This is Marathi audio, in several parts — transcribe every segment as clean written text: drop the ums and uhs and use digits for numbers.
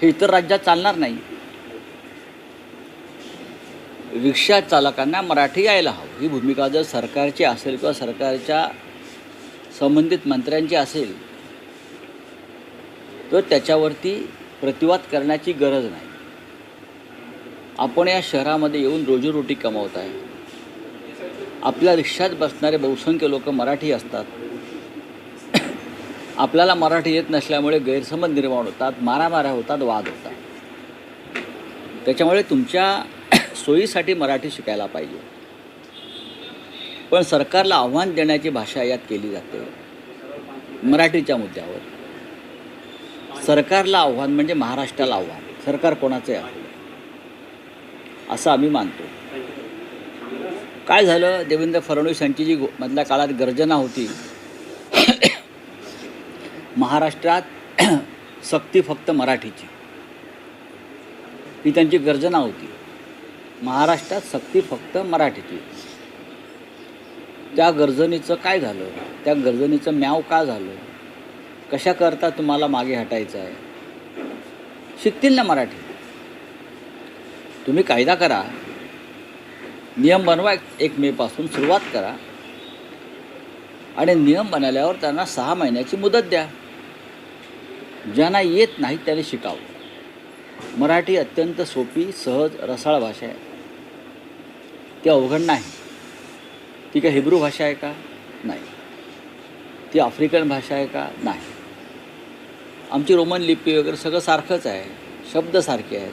हे इतर राज्यात चालणार नाही. रिक्षा चालकांना मराठी यायला हवं ही भूमिका जर सरकारची असेल किंवा सरकारच्या संबंधित मंत्र्यांची असेल तर त्याच्यावरती प्रतिवाद करण्याची गरज नाही. आपण या शहरामध्ये येऊन रोजीरोटी कमावत आहे. आपल्या रिक्षात बसणारे बहुसंख्य लोक मराठी असतात. आपल्याला मराठी येत नसल्यामुळे गैरसमज निर्माण होतात, मारामाऱ्या होतात, वाद होतात. त्याच्यामुळे तुमच्या सोयीसाठी मराठी शिकायला पाहिजे. पण सरकारला आव्हान देण्याची भाषा यात केली जाते मराठीच्या मुद्द्यावर. सरकारला आव्हान म्हणजे महाराष्ट्राला आव्हान. सरकार कोणाचे आहे असं आम्ही मानतो. काय झालं, देवेंद्र फडणवीस यांची जी मधल्या काळात गर्जना होती, महाराष्ट्रात सक्ती फक्त मराठीची, ही त्यांची गर्जना होती. महाराष्ट्रात सक्ती फक्त मराठीची. त्या गर्जनीचं काय झालं, त्या गर्जनीचं म्याव का झालं, कशा करता तुम्हाला मागे हटायचं आहे. शिकतील ना मराठी. तुम्ही कायदा करा, नियम बनवा, 1 मेपासून सुरुवात करा आणि नियम बनवल्यावर त्यांना 6 महिन्याची मुदत द्या. ज्यांना येत नाही त्याने शिकावं. मराठी अत्यंत सोपी, सहज, रसाळ भाषा आहे. ती अवघड नाही. ती काय हिब्रू भाषा आहे का? नाही. ती आफ्रिकन भाषा आहे का? नाही. आमची रोमन लिपी वगैरे सगळं सारखंच आहे, शब्द सारखे आहेत.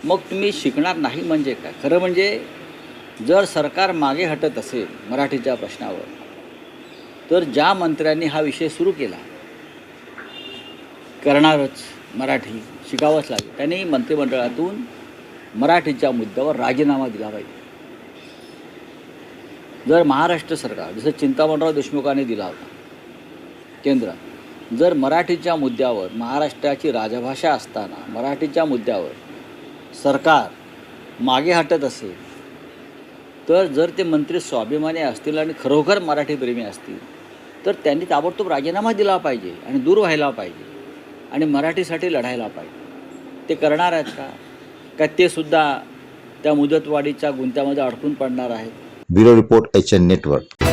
मग तुम्ही शिकणार नाही म्हणजे काय? खरं म्हणजे जर सरकार मागे हटत असेल मराठीच्या प्रश्नावर तर ज्या मंत्र्यांनी हा विषय सुरू केला, करणारच मराठी शिकावंच लागेल, त्यांनी मंत्रिमंडळातून मराठीच्या मुद्द्यावर राजीनामा दिला पाहिजे. जर महाराष्ट्र सरकार, जसं चिंतामणराव देशमुखांनी दिला होता केंद्रात, जर मराठीच्या मुद्द्यावर, महाराष्ट्राची राजभाषा असताना मराठीच्या मुद्द्यावर सरकार मागे हटत असेल तर जर ते मंत्री स्वाभिमानी असतील आणि खरोखर मराठीप्रेमी असतील तर त्यांनी ताबडतोब राजीनामा दिला पाहिजे आणि दूर व्हायला पाहिजे आणि मराठीसाठी लढायला पाहिजे. ते करणार आहेत का? का ते सुद्धा त्या मुदतवाढीच्या गुंत्यामध्ये अडकून पडणार आहेत? Bureau report HN network.